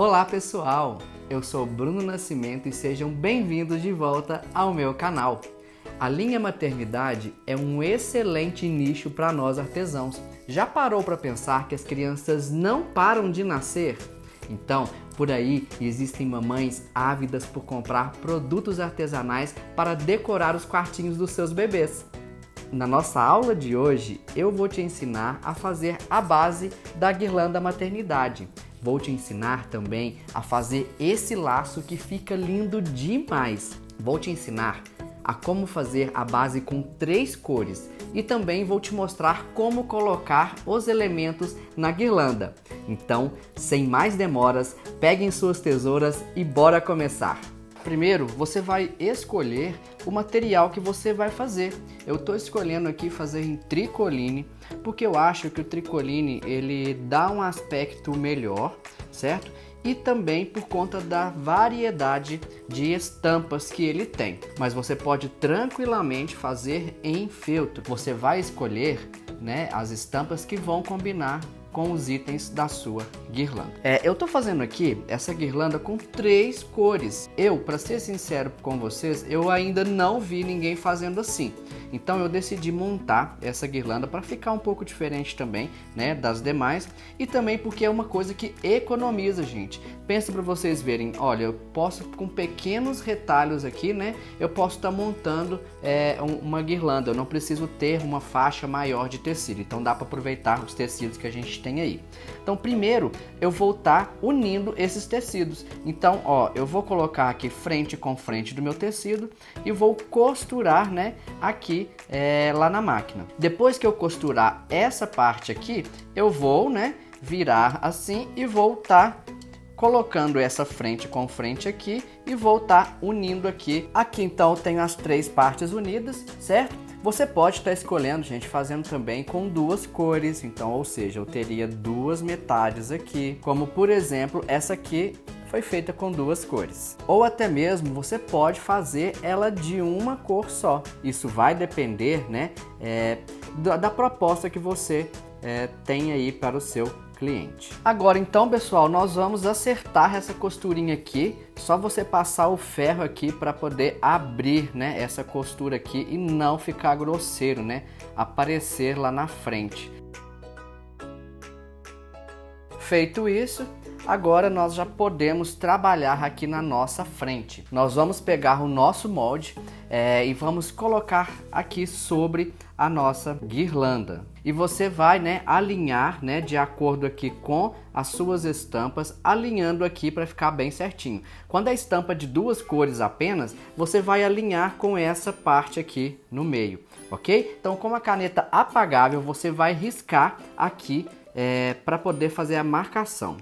Olá pessoal, eu sou Bruno Nascimento e sejam bem-vindos de volta ao meu canal. A linha maternidade é um excelente nicho para nós artesãos. Já parou para pensar que as crianças não param de nascer? Então, por aí existem mamães ávidas por comprar produtos artesanais para decorar os quartinhos dos seus bebês. Na nossa aula de hoje, eu vou te ensinar a fazer a base da guirlanda maternidade. Vou te ensinar também a fazer esse laço que fica lindo demais. Vou te ensinar a como fazer a base com 3 cores e também vou te mostrar como colocar os elementos na guirlanda. Então, sem mais demoras, peguem suas tesouras e bora começar! Primeiro, você vai escolher o material que você vai fazer. Eu estou escolhendo aqui fazer em tricoline, porque eu acho que o tricoline ele dá um aspecto melhor, certo? E também por conta da variedade de estampas que ele tem. Mas você pode tranquilamente fazer em feltro. Você vai escolher, as estampas que vão combinar com os itens da sua guirlanda. Eu tô fazendo aqui essa guirlanda com 3 cores. Para ser sincero com vocês, eu ainda não vi ninguém fazendo assim. Então eu decidi montar essa guirlanda para ficar um pouco diferente também, das demais, e também porque é uma coisa que economiza, gente. Pensa para vocês verem, olha, eu posso com pequenos retalhos aqui, eu posso estar montando uma guirlanda. Eu não preciso ter uma faixa maior de tecido. Então dá para aproveitar os tecidos que a gente tem aí. Então primeiro eu vou estar unindo esses tecidos. Então eu vou colocar aqui frente com frente do meu tecido e vou costurar, aqui lá na máquina. Depois que eu costurar essa parte aqui, eu vou, virar assim e vou estar colocando essa frente com frente aqui e vou estar unindo aqui. Aqui então eu tenho as 3 partes unidas, certo? Você pode estar escolhendo, gente, fazendo também com 2 cores, então, ou seja, eu teria 2 metades aqui, como por exemplo, essa aqui foi feita com 2 cores. Ou até mesmo você pode fazer ela de uma cor só. Isso vai depender, da proposta que você tem aí para o seu cliente. Agora então, pessoal, nós vamos acertar essa costurinha aqui. Só você passar o ferro aqui para poder abrir, essa costura aqui e não ficar grosseiro, aparecer lá na frente. Feito isso, agora nós já podemos trabalhar aqui na nossa frente. Nós vamos pegar o nosso molde e vamos colocar aqui sobre a nossa guirlanda. E você vai alinhar de acordo aqui com as suas estampas, alinhando aqui para ficar bem certinho. Quando a estampa de 2 cores apenas, você vai alinhar com essa parte aqui no meio, ok? Então com a caneta apagável você vai riscar aqui para poder fazer a marcação.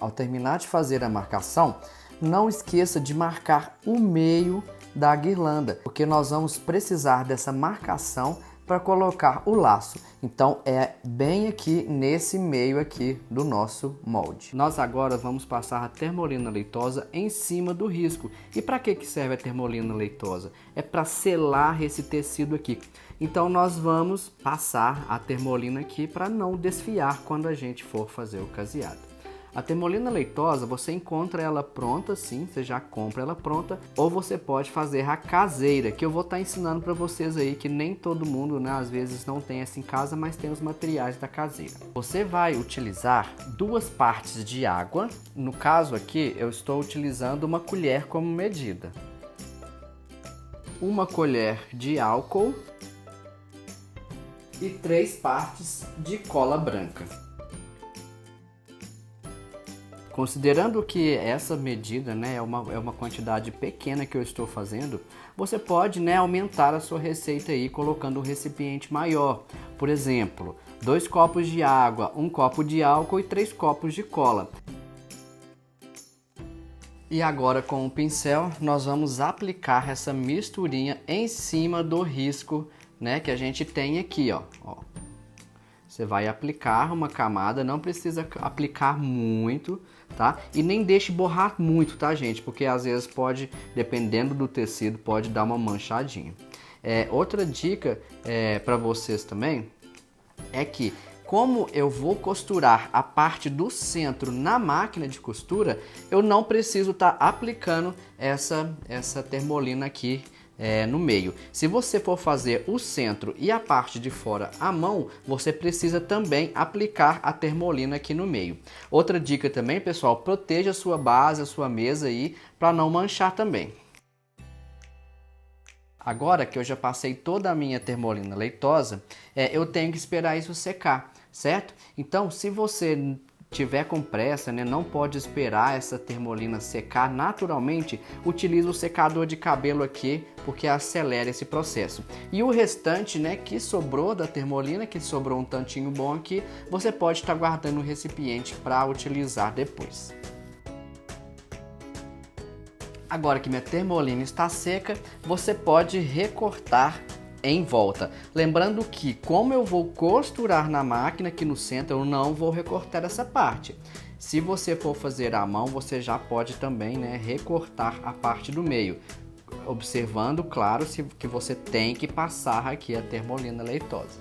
Ao terminar de fazer a marcação, não esqueça de marcar o meio da guirlanda, porque nós vamos precisar dessa marcação para colocar o laço. Então é bem aqui nesse meio aqui do nosso molde. Nós agora vamos passar a termolina leitosa em cima do risco. E para que serve a termolina leitosa? É para selar esse tecido aqui. Então nós vamos passar a termolina aqui para não desfiar quando a gente for fazer o caseado. A termolina leitosa, você encontra ela pronta, sim, você já compra ela pronta, ou você pode fazer a caseira, que eu vou estar ensinando para vocês aí, que nem todo mundo, às vezes não tem essa em casa, mas tem os materiais da caseira. Você vai utilizar 2 partes de água, no caso aqui eu estou utilizando uma colher como medida. 1 colher de álcool e 3 partes de cola branca. Considerando que essa medida é uma quantidade pequena que eu estou fazendo, você pode aumentar a sua receita aí colocando um recipiente maior. Por exemplo, 2 copos de água, 1 copo de álcool e 3 copos de cola. E agora com o pincel nós vamos aplicar essa misturinha em cima do risco que a gente tem aqui. Ó. Você vai aplicar uma camada, não precisa aplicar muito, tá? E nem deixe borrar muito, tá, gente? Porque às vezes pode, dependendo do tecido, pode dar uma manchadinha. Outra dica para vocês também é que como eu vou costurar a parte do centro na máquina de costura, eu não preciso estar aplicando essa termolina aqui no meio. Se você for fazer o centro e a parte de fora à mão, você precisa também aplicar a termolina aqui no meio. Outra dica também, pessoal, proteja a sua base, a sua mesa aí, para não manchar também. Agora que eu já passei toda a minha termolina leitosa, eu tenho que esperar isso secar, certo? Então, se você tiver com pressa, né, não pode esperar essa termolina secar naturalmente, utilize o secador de cabelo aqui, porque acelera esse processo. E o restante, né, que sobrou da termolina, que sobrou um tantinho bom aqui, você pode estar guardando no recipiente para utilizar depois. Agora que minha termolina está seca, você pode recortar em volta. Lembrando que, como eu vou costurar na máquina aqui no centro, eu não vou recortar essa parte. Se você for fazer à mão, você já pode também, né, recortar a parte do meio. Observando, claro, que você tem que passar aqui a termolina leitosa.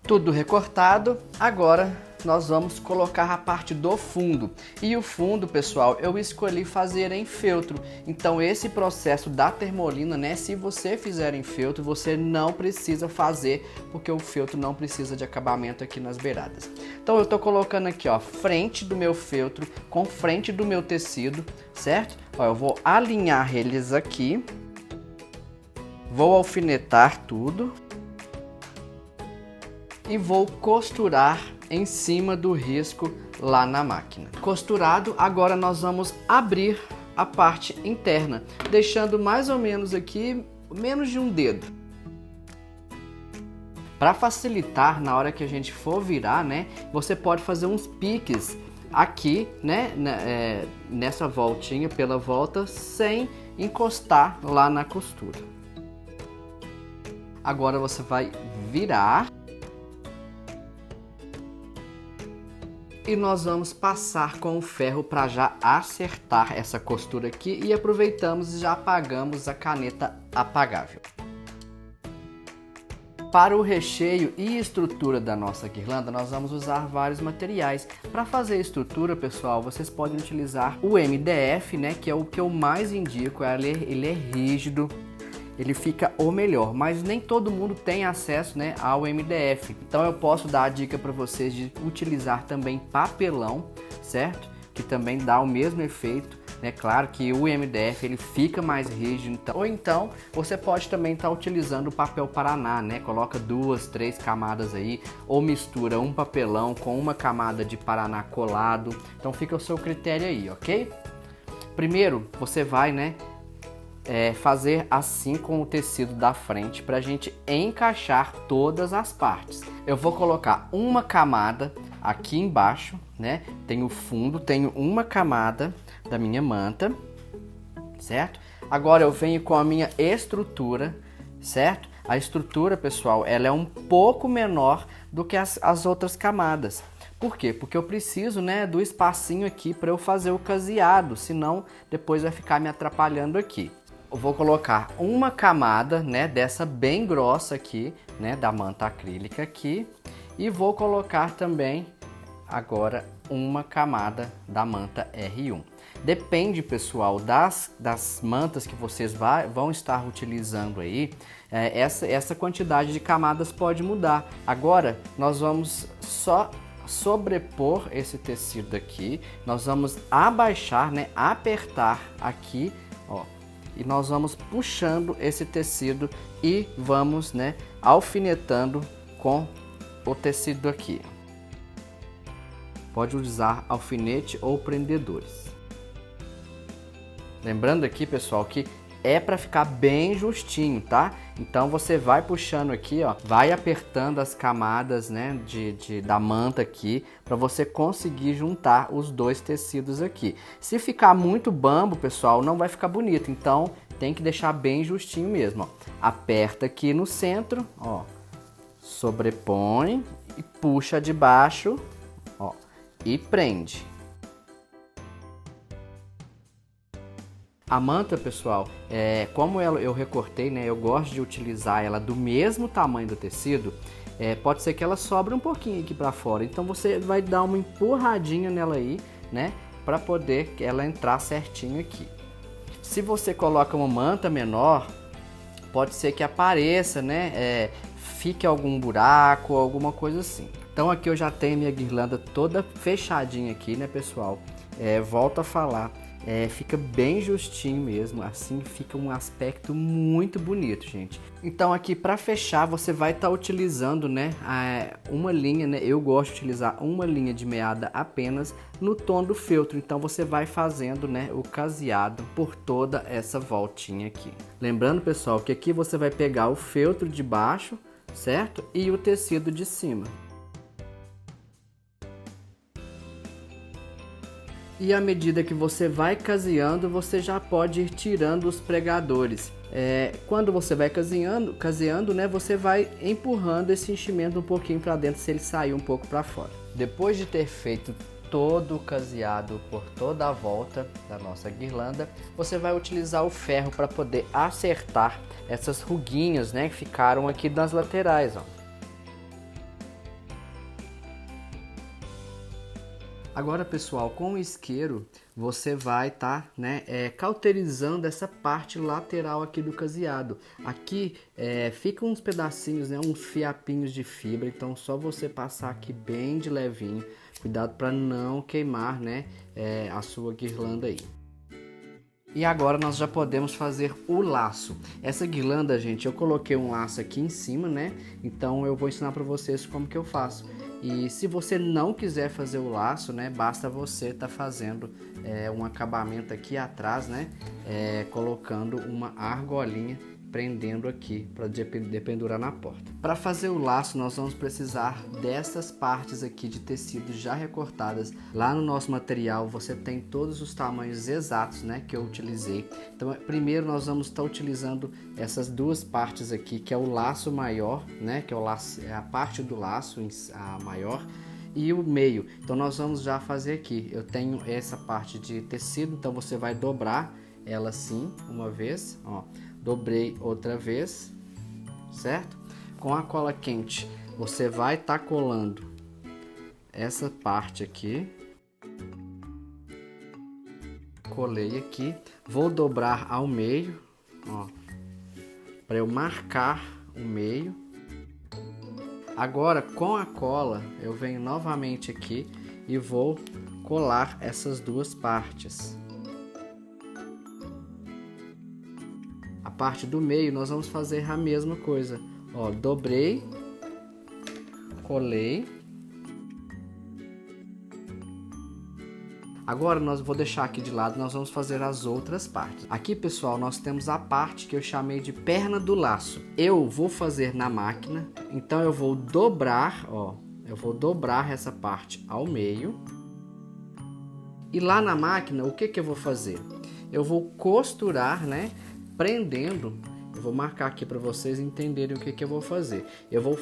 Tudo recortado, agora nós vamos colocar a parte do fundo. E o fundo, pessoal, eu escolhi fazer em feltro. Então esse processo da termolina, né, se você fizer em feltro, você não precisa fazer, porque o feltro não precisa de acabamento aqui nas beiradas. Então eu tô colocando aqui, ó, frente do meu feltro com frente do meu tecido, certo? Ó, eu vou alinhar eles aqui. Vou alfinetar tudo. E vou costurar em cima do risco lá na máquina. Costurado, agora nós vamos abrir a parte interna, deixando mais ou menos aqui menos de um dedo. Para facilitar na hora que a gente for virar, né, você pode fazer uns piques aqui, né, nessa voltinha pela volta, sem encostar lá na costura. Agora você vai virar. E nós vamos passar com o ferro para já acertar essa costura aqui e aproveitamos e já apagamos a caneta apagável. Para o recheio e estrutura da nossa guirlanda, nós vamos usar vários materiais. Para fazer a estrutura, pessoal, vocês podem utilizar o MDF, né, que é o que eu mais indico. Ele é rígido. Ele fica o melhor, mas nem todo mundo tem acesso, né, ao MDF. Então eu posso dar a dica para vocês de utilizar também papelão, certo? Que também dá o mesmo efeito, né? Claro que o MDF ele fica mais rígido, então, ou então você pode também estar utilizando o papel Paraná, né? Coloca 2, 3 camadas aí, ou mistura um papelão com uma camada de Paraná colado. Então fica ao seu critério aí, ok? Primeiro você vai, né, fazer assim com o tecido da frente para a gente encaixar todas as partes. Eu vou colocar uma camada aqui embaixo, né? Tem o fundo, tenho uma camada da minha manta, certo? Agora eu venho com a minha estrutura, certo? A estrutura, pessoal, ela é um pouco menor do que as outras camadas. Por quê? Porque eu preciso, né, do espacinho aqui para eu fazer o caseado, senão depois vai ficar me atrapalhando aqui. Eu vou colocar uma camada, né, dessa bem grossa aqui, né, da manta acrílica aqui, e vou colocar também agora uma camada da manta R1. Depende, pessoal, das mantas que vocês vão estar utilizando aí, essa quantidade de camadas pode mudar. Agora nós vamos só sobrepor esse tecido aqui, nós vamos abaixar, né, apertar aqui, ó. E nós vamos puxando esse tecido e vamos, né, alfinetando com o tecido aqui. Pode usar alfinete ou prendedores. Lembrando aqui, pessoal, que é para ficar bem justinho, tá? Então você vai puxando aqui, ó, vai apertando as camadas, né, da manta aqui, para você conseguir juntar os dois tecidos aqui. Se ficar muito bambo, pessoal, não vai ficar bonito, então tem que deixar bem justinho mesmo, ó. Aperta aqui no centro, ó, sobrepõe e puxa de baixo, ó, e prende. A manta, pessoal, como eu recortei, né, eu gosto de utilizar ela do mesmo tamanho do tecido, pode ser que ela sobre um pouquinho aqui para fora. Então você vai dar uma empurradinha nela aí, né, para poder ela entrar certinho aqui. Se você coloca uma manta menor, pode ser que apareça, né, fique algum buraco ou alguma coisa assim. Então aqui eu já tenho minha guirlanda toda fechadinha aqui, né, pessoal? Volto a falar. Fica bem justinho mesmo, assim fica um aspecto muito bonito, gente. Então aqui para fechar você vai estar utilizando, né, uma linha, né, eu gosto de utilizar uma linha de meada apenas no tom do feltro. Então você vai fazendo, né, o caseado por toda essa voltinha aqui. Lembrando, pessoal, que aqui você vai pegar o feltro de baixo, certo? E o tecido de cima. E à medida que você vai caseando, você já pode ir tirando os pregadores. Quando você vai caseando, né, você vai empurrando esse enchimento um pouquinho para dentro, se ele sair um pouco para fora. Depois de ter feito todo o caseado por toda a volta da nossa guirlanda, você vai utilizar o ferro para poder acertar essas ruguinhas, né, que ficaram aqui nas laterais, ó. Agora, pessoal, com o isqueiro você vai estar, né, cauterizando essa parte lateral aqui do caseado. Aqui ficam uns pedacinhos, né, uns fiapinhos de fibra, então só você passar aqui bem de levinho. Cuidado para não queimar, né, a sua guirlanda aí. E agora nós já podemos fazer o laço. Essa guirlanda, gente, eu coloquei um laço aqui em cima, né? Então eu vou ensinar para vocês como que eu faço. E se você não quiser fazer o laço, né, basta você estar fazendo um acabamento aqui atrás, né, colocando uma argolinha prendendo aqui para dependurar na porta. Para fazer o laço nós vamos precisar dessas partes aqui de tecido já recortadas. Lá no nosso material você tem todos os tamanhos exatos, né, que eu utilizei. Então primeiro nós vamos estar utilizando essas duas partes aqui, que é o laço maior, né, que é a parte do laço a maior, e o meio. Então nós vamos já fazer aqui. Eu tenho essa parte de tecido, então você vai dobrar ela assim uma vez, ó. Dobrei outra vez, certo? Com a cola quente, você vai estar colando essa parte aqui. Colei aqui, vou dobrar ao meio, ó, para eu marcar o meio. Agora, com a cola, eu venho novamente aqui e vou colar essas duas partes. A parte do meio nós vamos fazer a mesma coisa, ó, dobrei, colei. Agora nós vou deixar aqui de lado, nós vamos fazer as outras partes. Aqui, pessoal, nós temos a parte que eu chamei de perna do laço. Eu vou fazer na máquina, então eu vou dobrar, ó, eu vou dobrar essa parte ao meio. E lá na máquina, o que eu vou fazer? Eu vou costurar, né? Prendendo, eu vou marcar aqui para vocês entenderem o que eu vou fazer. Eu vou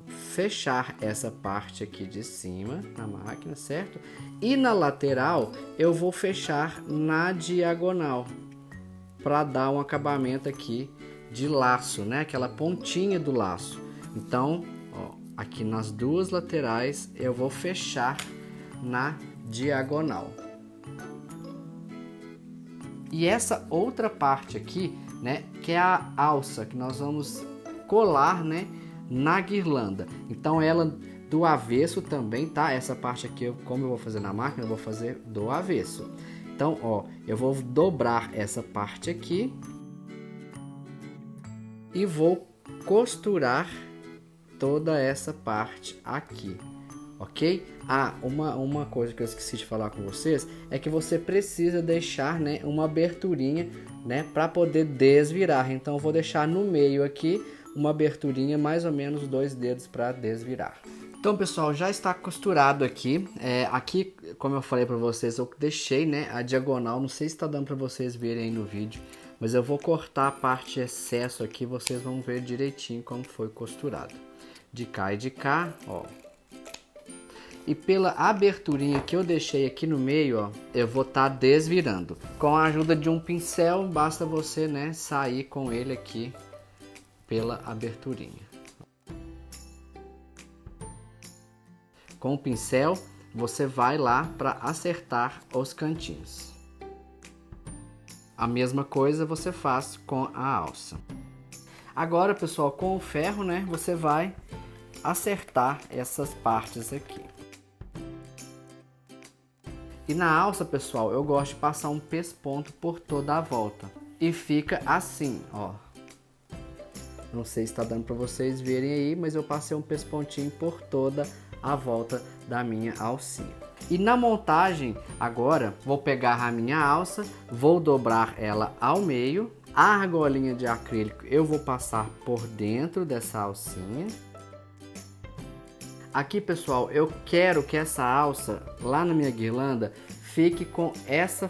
fechar essa parte aqui de cima na máquina, certo? E na lateral eu vou fechar na diagonal para dar um acabamento aqui de laço, né? Aquela pontinha do laço. Então, ó, aqui nas duas laterais eu vou fechar na diagonal. E essa outra parte aqui, né, que é a alça que nós vamos colar, né, na guirlanda. Então ela do avesso também, tá? Essa parte aqui, como eu vou fazer na máquina, eu vou fazer do avesso. Então, ó, eu vou dobrar essa parte aqui e vou costurar toda essa parte aqui. Ok? Ah, uma coisa que eu esqueci de falar com vocês é que você precisa deixar, né, uma aberturinha, né, para poder desvirar. Então eu vou deixar no meio aqui uma aberturinha, mais ou menos 2 dedos para desvirar. Então, pessoal, já está costurado aqui. Aqui, como eu falei para vocês, eu deixei, né, a diagonal. Não sei se está dando para vocês verem aí no vídeo, mas eu vou cortar a parte excesso aqui. Vocês vão ver direitinho como foi costurado. De cá e de cá, ó. e pela aberturinha que eu deixei aqui no meio, ó, eu vou estar desvirando. Com a ajuda de um pincel, basta você, né, sair com ele aqui pela aberturinha. Com o pincel, você vai lá para acertar os cantinhos. A mesma coisa você faz com a alça. Agora, pessoal, com o ferro, né, você vai acertar essas partes aqui. E na alça, pessoal, eu gosto de passar um pesponto por toda a volta. E fica assim, ó. Não sei se está dando para vocês verem aí, mas eu passei um pespontinho por toda a volta da minha alcinha. E na montagem, agora, vou pegar a minha alça, vou dobrar ela ao meio. A argolinha de acrílico eu vou passar por dentro dessa alcinha. Aqui, pessoal, eu quero que essa alça, lá na minha guirlanda, fique com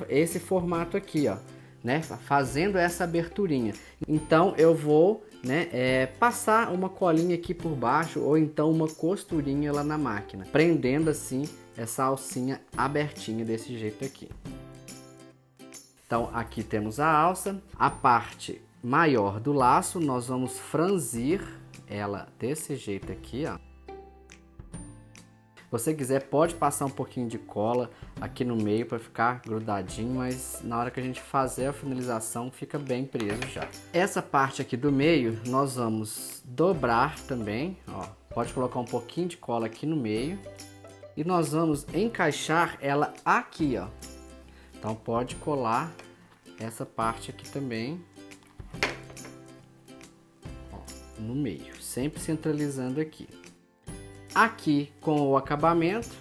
esse formato aqui, ó, né? Fazendo essa aberturinha. Então, eu vou, né, passar uma colinha aqui por baixo, ou então uma costurinha lá na máquina, prendendo assim essa alcinha abertinha desse jeito aqui. Então, aqui temos a alça. A parte maior do laço, nós vamos franzir ela desse jeito aqui, ó. Se você quiser, pode passar um pouquinho de cola aqui no meio para ficar grudadinho, mas na hora que a gente fazer a finalização fica bem preso já. Essa parte aqui do meio nós vamos dobrar também, ó. Pode colocar um pouquinho de cola aqui no meio e nós vamos encaixar ela aqui, ó. Então pode colar essa parte aqui também, ó, no meio, sempre centralizando aqui. Aqui com o acabamento,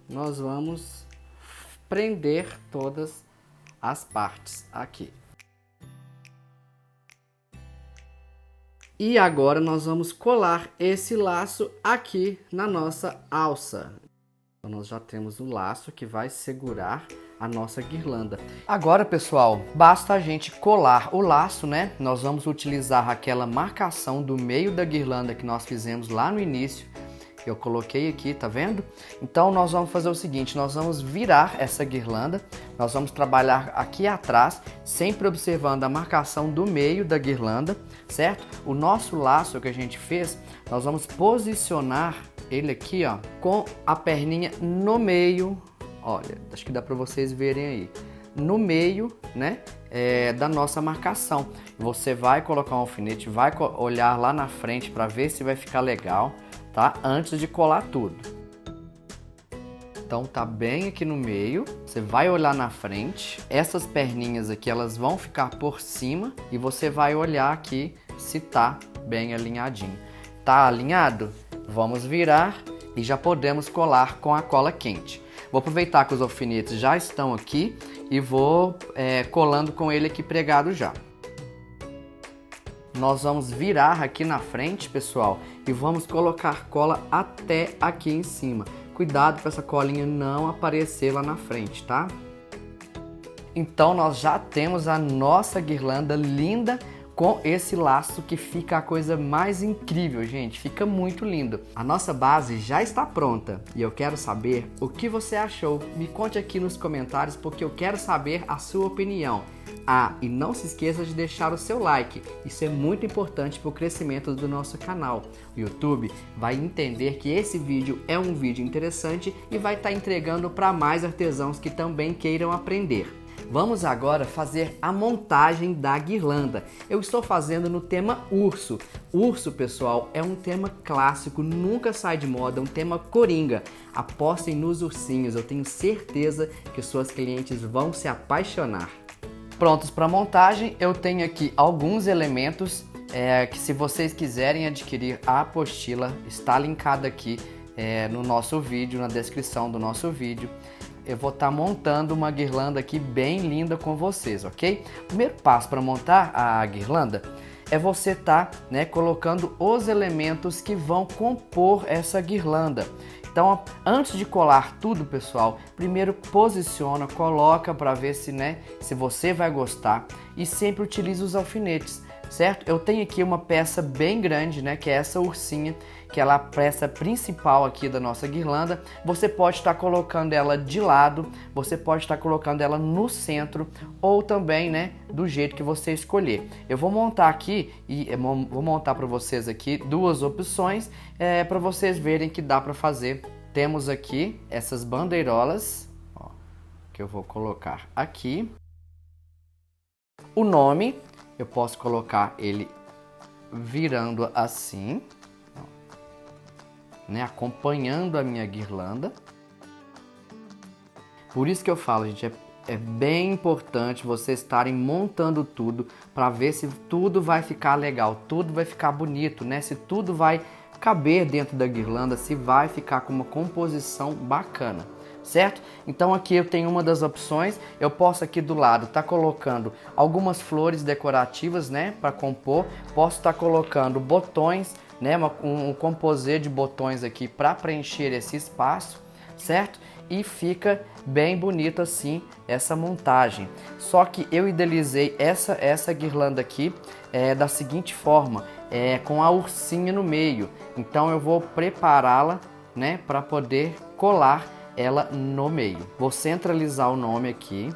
nós vamos prender todas as partes aqui. E agora nós vamos colar esse laço aqui na nossa alça. Então nós já temos o laço que vai segurar a nossa guirlanda. Agora, pessoal, basta a gente colar o laço, né? Nós vamos utilizar aquela marcação do meio da guirlanda que nós fizemos lá no início. Eu coloquei aqui, tá vendo? Então nós vamos fazer o seguinte, nós vamos virar essa guirlanda, nós vamos trabalhar aqui atrás, sempre observando a marcação do meio da guirlanda, certo? O nosso laço que a gente fez, nós vamos posicionar ele aqui, ó, com a perninha no meio, olha, acho que dá para vocês verem aí, no meio, né, da nossa marcação. Você vai colocar um alfinete, vai olhar lá na frente para ver se vai ficar legal, tá? Antes de colar tudo. Então tá bem aqui no meio, você vai olhar na frente, essas perninhas aqui elas vão ficar por cima e você vai olhar aqui se tá bem alinhadinho. Tá alinhado? Vamos virar e já podemos colar com a cola quente. Vou aproveitar que os alfinetes já estão aqui e vou colando com ele aqui pregado já. Nós vamos virar aqui na frente, pessoal, e vamos colocar cola até aqui em cima. Cuidado para essa colinha não aparecer lá na frente, tá? Então nós já temos a nossa guirlanda linda com esse laço que fica a coisa mais incrível, gente. Fica muito lindo. A nossa base já está pronta e eu quero saber o que você achou. Me conte aqui nos comentários porque eu quero saber a sua opinião. Ah, e não se esqueça de deixar o seu like, isso é muito importante para o crescimento do nosso canal. O YouTube vai entender que esse vídeo é um vídeo interessante e vai estar entregando para mais artesãos que também queiram aprender. Vamos agora fazer a montagem da guirlanda. Eu estou fazendo no tema urso. Urso, pessoal, é um tema clássico, nunca sai de moda, é um tema coringa. Apostem nos ursinhos, eu tenho certeza que suas clientes vão se apaixonar. Prontos para montagem, eu tenho aqui alguns elementos que se vocês quiserem adquirir a apostila, está linkada aqui no nosso vídeo, na descrição do nosso vídeo. Eu vou estar montando uma guirlanda aqui bem linda com vocês, ok? O primeiro passo para montar a guirlanda é você estar, né, colocando os elementos que vão compor essa guirlanda. Então, antes de colar tudo, pessoal, primeiro posiciona, coloca para ver se, né, se você vai gostar e sempre utilize os alfinetes. certo? Eu tenho aqui uma peça bem grande, né, que é essa ursinha, que ela é a peça principal aqui da nossa guirlanda. Você pode estar colocando ela de lado, você pode estar colocando ela no centro ou também, né, do jeito que você escolher. Eu vou montar aqui e vou montar para vocês aqui duas opções para vocês verem que dá para fazer. Temos aqui essas bandeirolas, ó, que eu vou colocar aqui. O nome, eu posso colocar ele virando assim, ó, né, acompanhando a minha guirlanda. Por isso que eu falo, gente, é bem importante vocês estarem montando tudo para ver se tudo vai ficar legal, tudo vai ficar bonito, né? Se tudo vai caber dentro da guirlanda, se vai ficar com uma composição bacana. Certo? Então aqui eu tenho uma das opções, eu posso aqui do lado estar colocando algumas flores decorativas, né, para compor, posso estar colocando botões, né, um composê de botões aqui para preencher esse espaço, certo? E fica bem bonito assim essa montagem. Só que eu idealizei essa guirlanda aqui da seguinte forma, com a ursinha no meio. Então eu vou prepará-la, né, para poder colar ela no meio. Vou centralizar o nome aqui.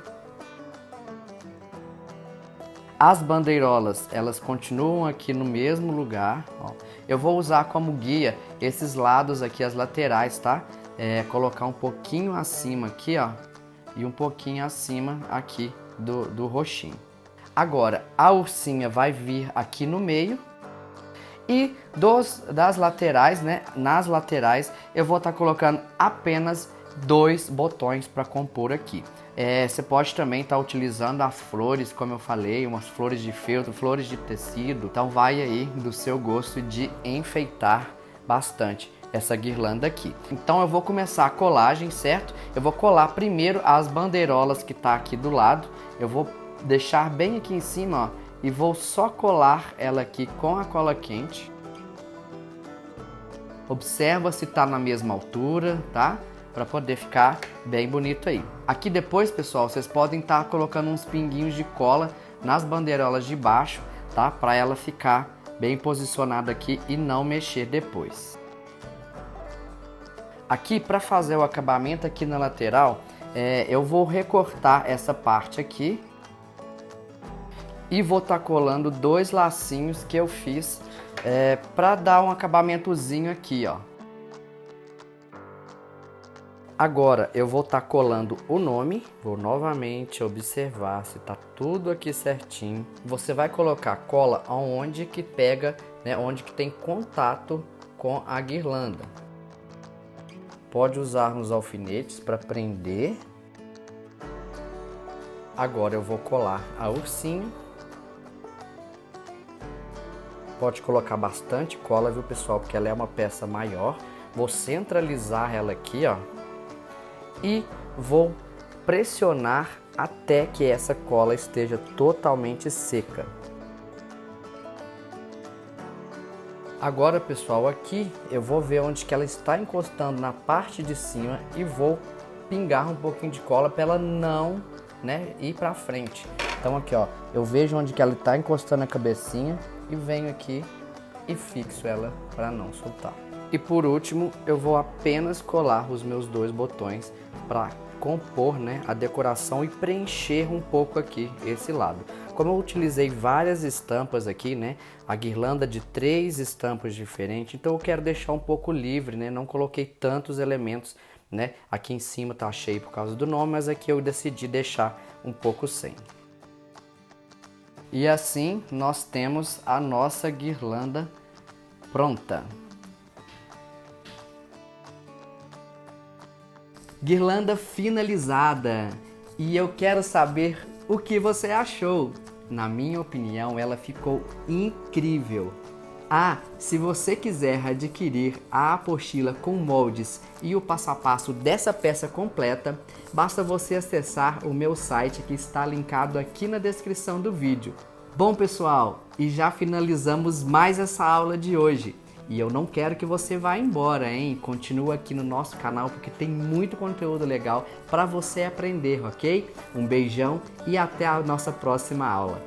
As bandeirolas, elas continuam aqui no mesmo lugar, ó. Eu vou usar como guia esses lados aqui, as laterais, tá? Colocar um pouquinho acima aqui, ó, e um pouquinho acima aqui do roxinho. Agora, a ursinha vai vir aqui no meio. E das laterais, né? Nas laterais, eu vou estar colocando apenas 2 botões para compor aqui. Você pode também estar utilizando as flores, como eu falei, umas flores de feltro, flores de tecido. Então vai aí do seu gosto de enfeitar bastante essa guirlanda aqui. Então eu vou começar a colagem, certo? Eu vou colar primeiro as bandeirolas que tá aqui do lado. Eu vou deixar bem aqui em cima, ó, e vou só colar ela aqui com a cola quente. Observa se tá na mesma altura, tá? Para poder ficar bem bonito aí. Aqui depois, pessoal, vocês podem estar colocando uns pinguinhos de cola nas bandeirolas de baixo, tá? Para ela ficar bem posicionada aqui e não mexer depois. Aqui, para fazer o acabamento aqui na lateral, eu vou recortar essa parte aqui e vou estar colando 2 lacinhos que eu fiz para dar um acabamentozinho aqui, ó. Agora eu vou estar colando o nome, vou novamente observar se tá tudo aqui certinho. Você vai colocar cola onde que pega, né, onde que tem contato com a guirlanda. Pode usar uns alfinetes para prender. Agora eu vou colar a ursinha. Pode colocar bastante cola, viu, pessoal, porque ela é uma peça maior. Vou centralizar ela aqui, ó. E vou pressionar até que essa cola esteja totalmente seca. Agora, pessoal, aqui eu vou ver onde que ela está encostando na parte de cima e vou pingar um pouquinho de cola para ela não, né, ir para frente. Então aqui, ó, eu vejo onde que ela está encostando a cabecinha e venho aqui e fixo ela para não soltar. E por último, eu vou apenas colar os meus 2 botões para compor, né, a decoração e preencher um pouco aqui esse lado. Como eu utilizei várias estampas aqui, né, a guirlanda de 3 estampas diferentes, então eu quero deixar um pouco livre, né, não coloquei tantos elementos, né, aqui em cima tá cheio por causa do nome, mas aqui eu decidi deixar um pouco sem. E assim nós temos a nossa guirlanda pronta. Guirlanda finalizada, e eu quero saber o que você achou. Na minha opinião, ela ficou incrível. Ah, se você quiser adquirir a apostila com moldes e o passo a passo dessa peça completa, basta você acessar o meu site que está linkado aqui na descrição do vídeo. Bom, pessoal, e já finalizamos mais essa aula de hoje. E eu não quero que você vá embora, hein? Continua aqui no nosso canal porque tem muito conteúdo legal para você aprender, ok? Um beijão e até a nossa próxima aula.